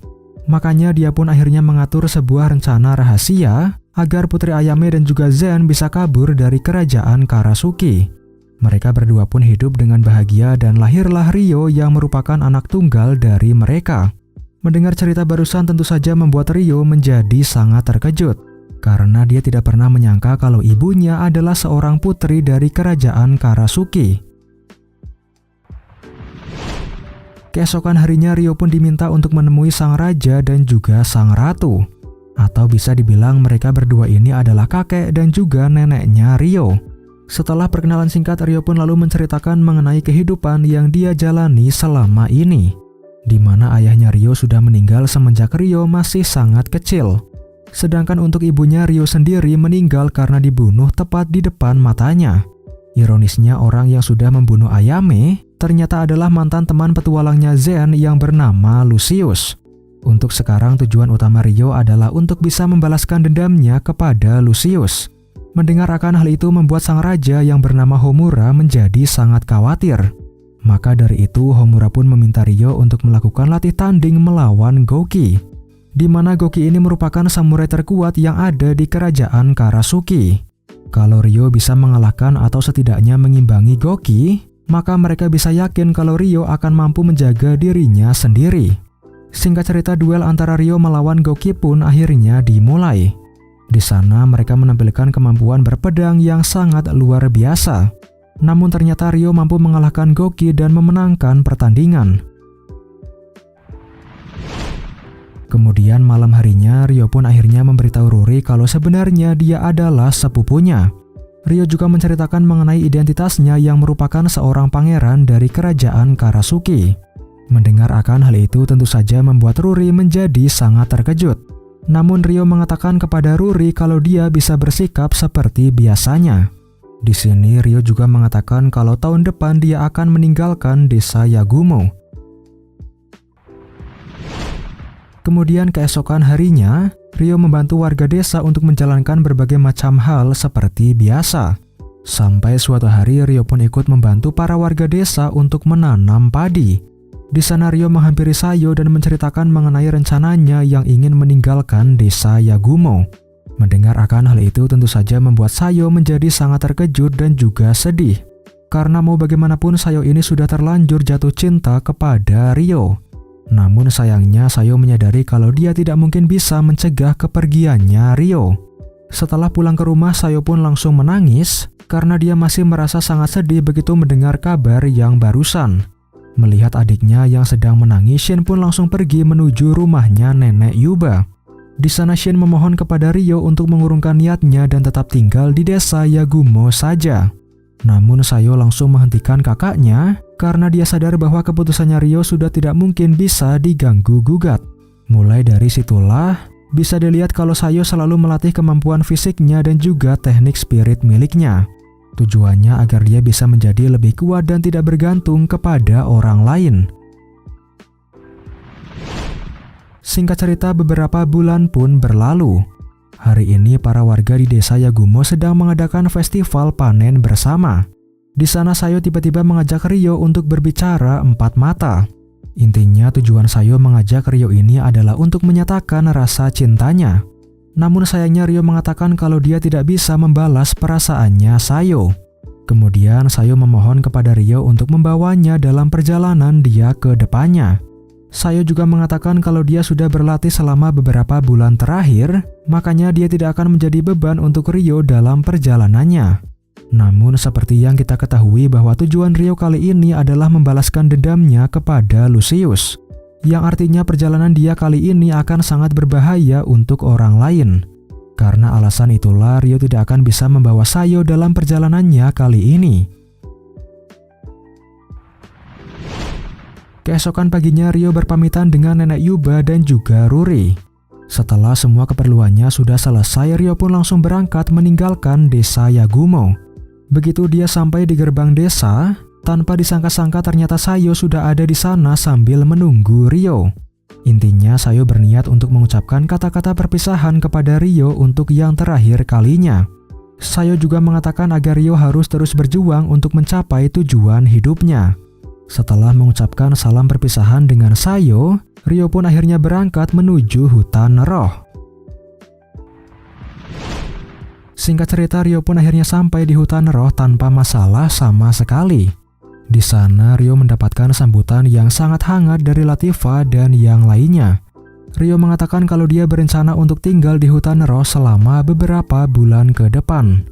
Makanya dia pun akhirnya mengatur sebuah rencana rahasia agar putri Ayame dan juga Zen bisa kabur dari kerajaan Karasuki. Mereka berdua pun hidup dengan bahagia dan lahirlah Ryo yang merupakan anak tunggal dari mereka. Mendengar cerita barusan tentu saja membuat Ryo menjadi sangat terkejut. Karena dia tidak pernah menyangka kalau ibunya adalah seorang putri dari kerajaan Karasuki. Keesokan harinya Ryo pun diminta untuk menemui sang raja dan juga sang ratu. Atau bisa dibilang mereka berdua ini adalah kakek dan juga neneknya Ryo. Setelah perkenalan singkat, Ryo pun lalu menceritakan mengenai kehidupan yang dia jalani selama ini. Di mana ayahnya Ryo sudah meninggal semenjak Ryo masih sangat kecil. Sedangkan untuk ibunya Ryo sendiri meninggal karena dibunuh tepat di depan matanya. Ironisnya orang yang sudah membunuh Ayame ternyata adalah mantan teman petualangnya Zen yang bernama Lucius. Untuk sekarang tujuan utama Ryo adalah untuk bisa membalaskan dendamnya kepada Lucius. Mendengar akan hal itu membuat sang raja yang bernama Homura menjadi sangat khawatir. Maka dari itu Homura pun meminta Ryo untuk melakukan latih tanding melawan Gouki. Di mana Gouki ini merupakan samurai terkuat yang ada di kerajaan Karasuki. Kalau Ryo bisa mengalahkan atau setidaknya mengimbangi Gouki, maka mereka bisa yakin kalau Ryo akan mampu menjaga dirinya sendiri. Singkat cerita, duel antara Ryo melawan Gouki pun akhirnya dimulai. Di sana mereka menampilkan kemampuan berpedang yang sangat luar biasa. Namun ternyata Ryo mampu mengalahkan Gouki dan memenangkan pertandingan. Kemudian malam harinya Rio pun akhirnya memberitahu Ruri kalau sebenarnya dia adalah sepupunya. Rio juga menceritakan mengenai identitasnya yang merupakan seorang pangeran dari kerajaan Karasuki. Mendengar akan hal itu tentu saja membuat Ruri menjadi sangat terkejut. Namun Rio mengatakan kepada Ruri kalau dia bisa bersikap seperti biasanya. Di sini Rio juga mengatakan kalau tahun depan dia akan meninggalkan desa Yagumo. Kemudian keesokan harinya, Rio membantu warga desa untuk menjalankan berbagai macam hal seperti biasa. Sampai suatu hari Rio pun ikut membantu para warga desa untuk menanam padi. Di sana Rio menghampiri Sayo dan menceritakan mengenai rencananya yang ingin meninggalkan desa Yagumo. Mendengar akan hal itu tentu saja membuat Sayo menjadi sangat terkejut dan juga sedih. Karena mau bagaimanapun Sayo ini sudah terlanjur jatuh cinta kepada Rio. Namun sayangnya Sayo menyadari kalau dia tidak mungkin bisa mencegah kepergiannya Rio. Setelah pulang ke rumah, Sayo pun langsung menangis karena dia masih merasa sangat sedih begitu mendengar kabar yang barusan. Melihat adiknya yang sedang menangis, Shin pun langsung pergi menuju rumahnya Nenek Yuba. Di sana Shin memohon kepada Rio untuk mengurungkan niatnya dan tetap tinggal di desa Yagumo saja. Namun Sayo langsung menghentikan kakaknya karena dia sadar bahwa keputusannya Rio sudah tidak mungkin bisa diganggu-gugat. Mulai dari situlah bisa dilihat kalau Sayo selalu melatih kemampuan fisiknya dan juga teknik spirit miliknya. Tujuannya agar dia bisa menjadi lebih kuat dan tidak bergantung kepada orang lain. Singkat cerita, beberapa bulan pun berlalu. Hari ini para warga di desa Yagumo sedang mengadakan festival panen bersama. Di sana Sayo tiba-tiba mengajak Rio untuk berbicara empat mata. Intinya tujuan Sayo mengajak Rio ini adalah untuk menyatakan rasa cintanya. Namun sayangnya Rio mengatakan kalau dia tidak bisa membalas perasaannya Sayo. Kemudian Sayo memohon kepada Rio untuk membawanya dalam perjalanan dia ke depannya. Sayo juga mengatakan kalau dia sudah berlatih selama beberapa bulan terakhir, makanya dia tidak akan menjadi beban untuk Rio dalam perjalanannya. Namun seperti yang kita ketahui bahwa tujuan Rio kali ini adalah membalaskan dendamnya kepada Lucius, yang artinya perjalanan dia kali ini akan sangat berbahaya untuk orang lain. Karena alasan itulah Rio tidak akan bisa membawa Sayo dalam perjalanannya kali ini. Keesokan paginya Rio berpamitan dengan Nenek Yuba dan juga Ruri. Setelah semua keperluannya sudah selesai, Rio pun langsung berangkat meninggalkan desa Yagumo. Begitu dia sampai di gerbang desa, tanpa disangka-sangka ternyata Sayo sudah ada di sana sambil menunggu Rio. Intinya Sayo berniat untuk mengucapkan kata-kata perpisahan kepada Rio untuk yang terakhir kalinya. Sayo juga mengatakan agar Rio harus terus berjuang untuk mencapai tujuan hidupnya. Setelah mengucapkan salam perpisahan dengan Sayo, Rio pun akhirnya berangkat menuju hutan roh. Singkat cerita, Rio pun akhirnya sampai di hutan roh tanpa masalah sama sekali. Di sana Rio mendapatkan sambutan yang sangat hangat dari Latifah dan yang lainnya. Rio mengatakan kalau dia berencana untuk tinggal di hutan roh selama beberapa bulan ke depan.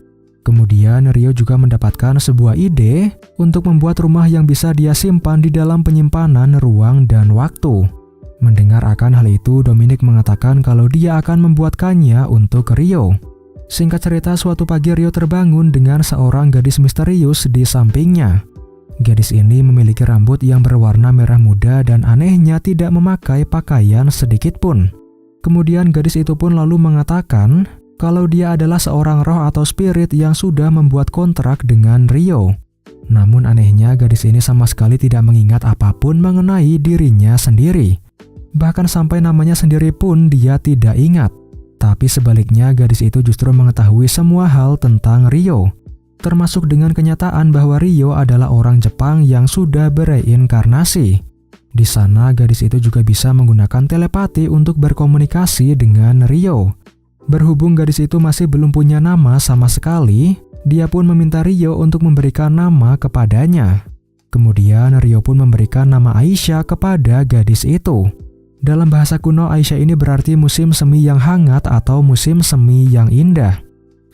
Kemudian Rio juga mendapatkan sebuah ide untuk membuat rumah yang bisa dia simpan di dalam penyimpanan ruang dan waktu. Mendengar akan hal itu, Dominic mengatakan kalau dia akan membuatkannya untuk Rio. Singkat cerita, suatu pagi Rio terbangun dengan seorang gadis misterius di sampingnya. Gadis ini memiliki rambut yang berwarna merah muda dan anehnya tidak memakai pakaian sedikit pun. Kemudian gadis itu pun lalu mengatakan kalau dia adalah seorang roh atau spirit yang sudah membuat kontrak dengan Rio. Namun anehnya gadis ini sama sekali tidak mengingat apapun mengenai dirinya sendiri. Bahkan sampai namanya sendiri pun dia tidak ingat. Tapi sebaliknya gadis itu justru mengetahui semua hal tentang Rio. Termasuk dengan kenyataan bahwa Rio adalah orang Jepang yang sudah bereinkarnasi. Di sana gadis itu juga bisa menggunakan telepati untuk berkomunikasi dengan Rio. Berhubung gadis itu masih belum punya nama sama sekali, dia pun meminta Rio untuk memberikan nama kepadanya. Kemudian Rio pun memberikan nama Aisyah kepada gadis itu. Dalam bahasa kuno, Aisyah ini berarti musim semi yang hangat atau musim semi yang indah.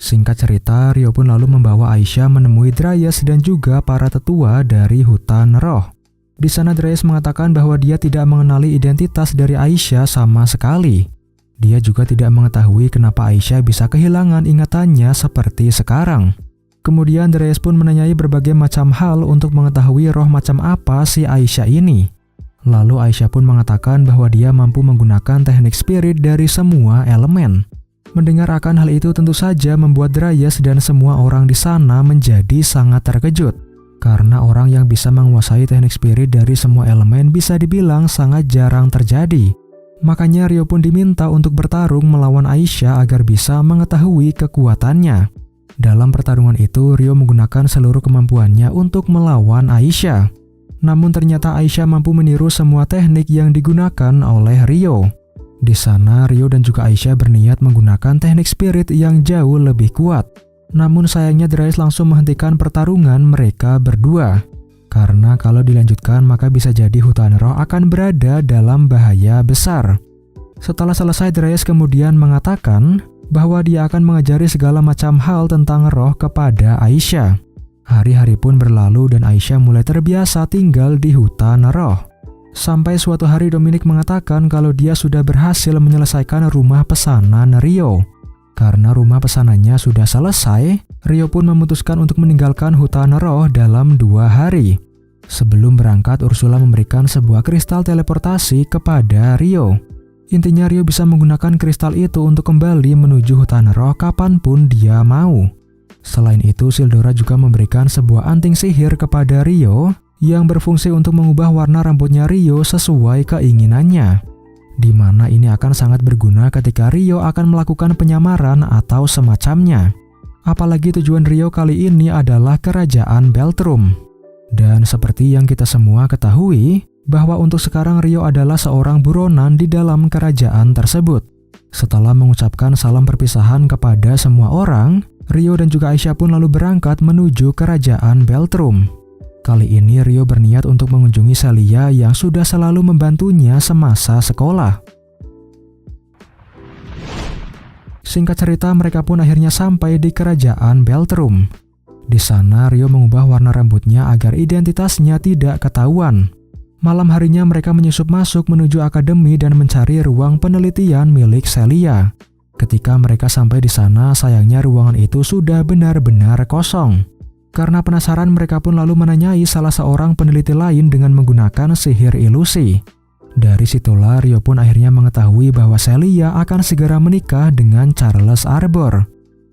Singkat cerita, Rio pun lalu membawa Aisyah menemui Dryas dan juga para tetua dari hutan roh. Di sana Darius mengatakan bahwa dia tidak mengenali identitas dari Aisyah sama sekali. Dia juga tidak mengetahui kenapa Aisyah bisa kehilangan ingatannya seperti sekarang. Kemudian Darius pun menanyai berbagai macam hal untuk mengetahui roh macam apa si Aisyah ini. Lalu Aisyah pun mengatakan bahwa dia mampu menggunakan teknik spirit dari semua elemen. Mendengar akan hal itu tentu saja membuat Darius dan semua orang di sana menjadi sangat terkejut. Karena orang yang bisa menguasai teknik spirit dari semua elemen bisa dibilang sangat jarang terjadi. Makanya Ryo pun diminta untuk bertarung melawan Aisyah agar bisa mengetahui kekuatannya. Dalam pertarungan itu, Ryo menggunakan seluruh kemampuannya untuk melawan Aisyah. Namun ternyata Aisyah mampu meniru semua teknik yang digunakan oleh Ryo. Di sana, Ryo dan juga Aisyah berniat menggunakan teknik spirit yang jauh lebih kuat. Namun sayangnya Darius langsung menghentikan pertarungan mereka berdua. Karena kalau dilanjutkan maka bisa jadi hutan roh akan berada dalam bahaya besar. Setelah selesai, Darius kemudian mengatakan bahwa dia akan mengajari segala macam hal tentang roh kepada Aisyah. Hari-hari pun berlalu dan Aisyah mulai terbiasa tinggal di hutan roh. Sampai suatu hari Dominic mengatakan kalau dia sudah berhasil menyelesaikan rumah pesanan Ryo. Karena rumah pesanannya sudah selesai, Ryo pun memutuskan untuk meninggalkan hutan roh dalam 2 hari. Sebelum berangkat, Ursula memberikan sebuah kristal teleportasi kepada Ryo. Intinya Ryo bisa menggunakan kristal itu untuk kembali menuju hutan roh kapanpun dia mau. Selain itu, Sildora juga memberikan sebuah anting sihir kepada Ryo yang berfungsi untuk mengubah warna rambutnya Ryo sesuai keinginannya. Di mana ini akan sangat berguna ketika Ryo akan melakukan penyamaran atau semacamnya. Apalagi tujuan Ryo kali ini adalah kerajaan Beltrum. Dan seperti yang kita semua ketahui, bahwa untuk sekarang Ryo adalah seorang buronan di dalam kerajaan tersebut. Setelah mengucapkan salam perpisahan kepada semua orang, Ryo dan juga Aisyah pun lalu berangkat menuju kerajaan Beltrum. Kali ini Ryo berniat untuk mengunjungi Celia yang sudah selalu membantunya semasa sekolah. Singkat cerita, mereka pun akhirnya sampai di kerajaan Beltrum. Di sana Ryo mengubah warna rambutnya agar identitasnya tidak ketahuan. Malam harinya mereka menyusup masuk menuju akademi dan mencari ruang penelitian milik Celia. Ketika mereka sampai di sana, sayangnya ruangan itu sudah benar-benar kosong. Karena penasaran, mereka pun lalu menanyai salah seorang peneliti lain dengan menggunakan sihir ilusi. Dari situlah Ryo pun akhirnya mengetahui bahwa Celia akan segera menikah dengan Charles Arbor.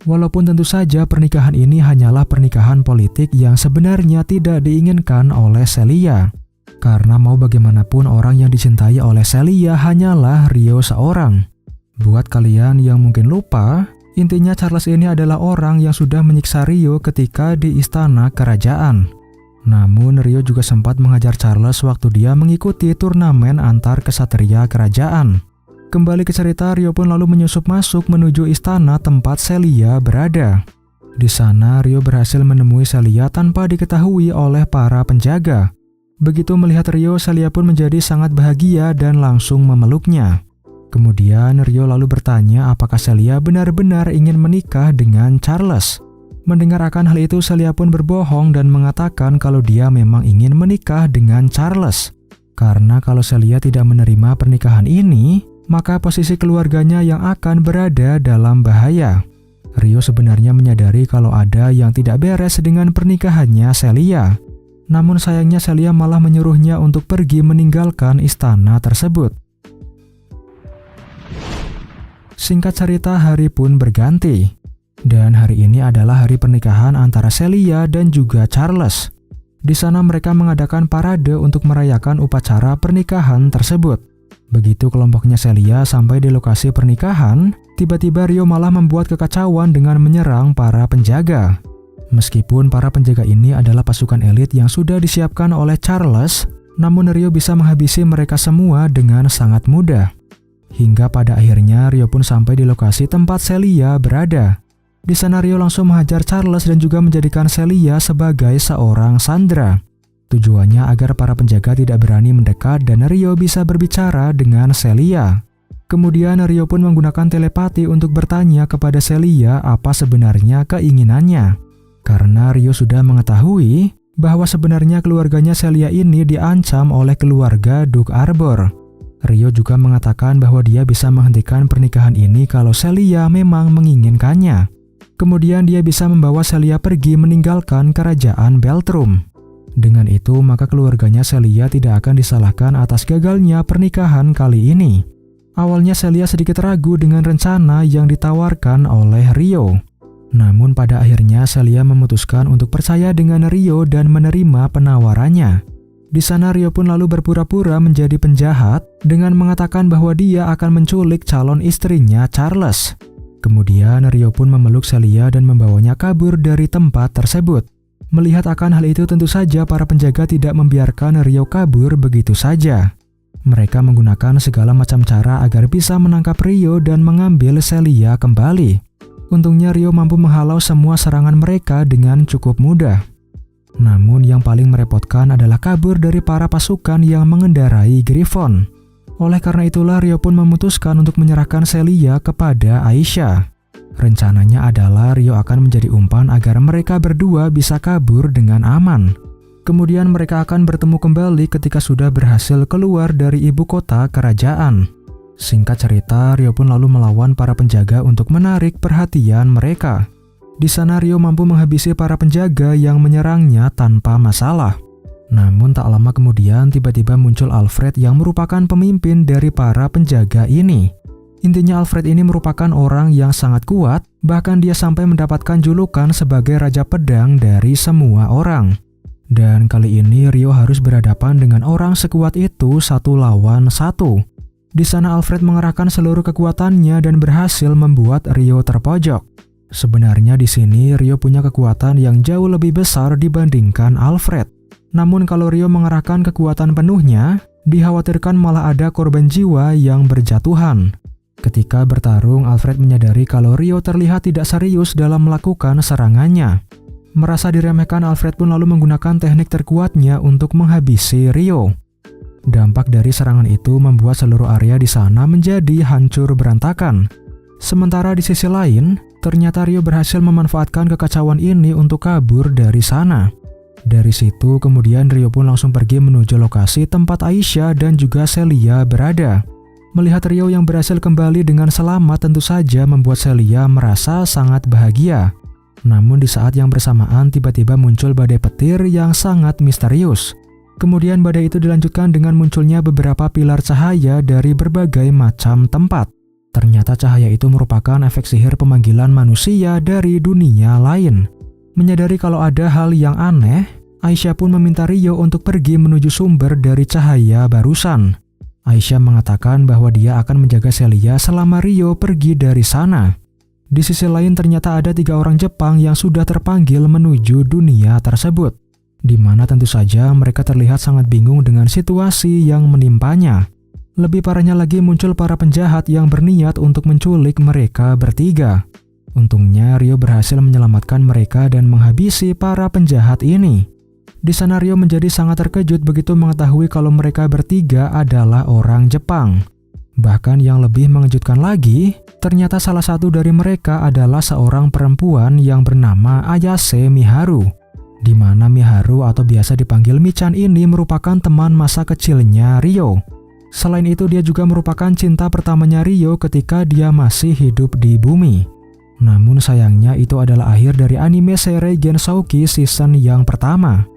Walaupun tentu saja pernikahan ini hanyalah pernikahan politik yang sebenarnya tidak diinginkan oleh Celia. Karena mau bagaimanapun orang yang dicintai oleh Celia hanyalah Ryo seorang. Buat kalian yang mungkin lupa, intinya Charles ini adalah orang yang sudah menyiksa Ryo ketika di istana kerajaan. Namun Ryo juga sempat menghajar Charles waktu dia mengikuti turnamen antar kesatria kerajaan. Kembali ke cerita, Ryo pun lalu menyusup masuk menuju istana tempat Celia berada. Di sana Ryo berhasil menemui Celia tanpa diketahui oleh para penjaga. Begitu melihat Ryo, Celia pun menjadi sangat bahagia dan langsung memeluknya. Kemudian Ryo lalu bertanya apakah Celia benar-benar ingin menikah dengan Charles. Mendengar akan hal itu, Celia pun berbohong dan mengatakan kalau dia memang ingin menikah dengan Charles. Karena kalau Celia tidak menerima pernikahan ini, maka posisi keluarganya yang akan berada dalam bahaya. Ryo sebenarnya menyadari kalau ada yang tidak beres dengan pernikahannya Celia. Namun sayangnya Celia malah menyuruhnya untuk pergi meninggalkan istana tersebut. Singkat cerita, hari pun berganti. Dan hari ini adalah hari pernikahan antara Celia dan juga Charles. Di sana mereka mengadakan parade untuk merayakan upacara pernikahan tersebut. Begitu kelompoknya Celia sampai di lokasi pernikahan, tiba-tiba Ryo malah membuat kekacauan dengan menyerang para penjaga. Meskipun para penjaga ini adalah pasukan elit yang sudah disiapkan oleh Charles, namun Ryo bisa menghabisi mereka semua dengan sangat mudah. Hingga pada akhirnya Ryo pun sampai di lokasi tempat Celia berada. Di sana Ryo langsung menghajar Charles dan juga menjadikan Celia sebagai seorang sandera. Tujuannya agar para penjaga tidak berani mendekat dan Ryo bisa berbicara dengan Celia. Kemudian Ryo pun menggunakan telepati untuk bertanya kepada Celia apa sebenarnya keinginannya. Karena Ryo sudah mengetahui bahwa sebenarnya keluarganya Celia ini diancam oleh keluarga Duke Arbor. Rio juga mengatakan bahwa dia bisa menghentikan pernikahan ini kalau Celia memang menginginkannya. Kemudian dia bisa membawa Celia pergi meninggalkan kerajaan Beltrum. Dengan itu, maka keluarganya Celia tidak akan disalahkan atas gagalnya pernikahan kali ini. Awalnya Celia sedikit ragu dengan rencana yang ditawarkan oleh Rio. Namun pada akhirnya Celia memutuskan untuk percaya dengan Rio dan menerima penawarannya. Di sana Rio pun lalu berpura-pura menjadi penjahat dengan mengatakan bahwa dia akan menculik calon istrinya Charles. Kemudian Rio pun memeluk Celia dan membawanya kabur dari tempat tersebut. Melihat akan hal itu, tentu saja para penjaga tidak membiarkan Rio kabur begitu saja. Mereka menggunakan segala macam cara agar bisa menangkap Rio dan mengambil Celia kembali. Untungnya Rio mampu menghalau semua serangan mereka dengan cukup mudah. Namun yang paling merepotkan adalah kabur dari para pasukan yang mengendarai Griffon. Oleh karena itulah Rio pun memutuskan untuk menyerahkan Celia kepada Aisyah. Rencananya adalah Rio akan menjadi umpan agar mereka berdua bisa kabur dengan aman. Kemudian mereka akan bertemu kembali ketika sudah berhasil keluar dari ibu kota kerajaan. Singkat cerita, Rio pun lalu melawan para penjaga untuk menarik perhatian mereka. Di sana Rio mampu menghabisi para penjaga yang menyerangnya tanpa masalah. Namun tak lama kemudian tiba-tiba muncul Alfred yang merupakan pemimpin dari para penjaga ini. Intinya Alfred ini merupakan orang yang sangat kuat, bahkan dia sampai mendapatkan julukan sebagai Raja Pedang dari semua orang. Dan kali ini Rio harus berhadapan dengan orang sekuat itu 1 lawan 1. Di sana Alfred mengerahkan seluruh kekuatannya dan berhasil membuat Rio terpojok. Sebenarnya di sini Rio punya kekuatan yang jauh lebih besar dibandingkan Alfred. Namun kalau Rio mengerahkan kekuatan penuhnya, dikhawatirkan malah ada korban jiwa yang berjatuhan. Ketika bertarung, Alfred menyadari kalau Rio terlihat tidak serius dalam melakukan serangannya. Merasa diremehkan, Alfred pun lalu menggunakan teknik terkuatnya untuk menghabisi Rio. Dampak dari serangan itu membuat seluruh area di sana menjadi hancur berantakan. Sementara di sisi lain, ternyata Rio berhasil memanfaatkan kekacauan ini untuk kabur dari sana. Dari situ kemudian Rio pun langsung pergi menuju lokasi tempat Aisyah dan juga Celia berada. Melihat Rio yang berhasil kembali dengan selamat tentu saja membuat Celia merasa sangat bahagia. Namun di saat yang bersamaan tiba-tiba muncul badai petir yang sangat misterius. Kemudian badai itu dilanjutkan dengan munculnya beberapa pilar cahaya dari berbagai macam tempat. Ternyata cahaya itu merupakan efek sihir pemanggilan manusia dari dunia lain. Menyadari kalau ada hal yang aneh, Aisyah pun meminta Rio untuk pergi menuju sumber dari cahaya barusan. Aisyah mengatakan bahwa dia akan menjaga Celia selama Rio pergi dari sana. Di sisi lain ternyata ada 3 orang Jepang yang sudah terpanggil menuju dunia tersebut, di mana tentu saja mereka terlihat sangat bingung dengan situasi yang menimpanya. Lebih parahnya lagi muncul para penjahat yang berniat untuk menculik mereka bertiga. Untungnya Rio berhasil menyelamatkan mereka dan menghabisi para penjahat ini. Di sana Rio menjadi sangat terkejut begitu mengetahui kalau mereka bertiga adalah orang Jepang. Bahkan yang lebih mengejutkan lagi, ternyata salah satu dari mereka adalah seorang perempuan yang bernama Ayase Miharu. Di mana Miharu atau biasa dipanggil Michan ini merupakan teman masa kecilnya Rio. Selain itu dia juga merupakan cinta pertamanya Rio ketika dia masih hidup di bumi. Namun sayangnya itu adalah akhir dari anime seri Gensouki season yang pertama.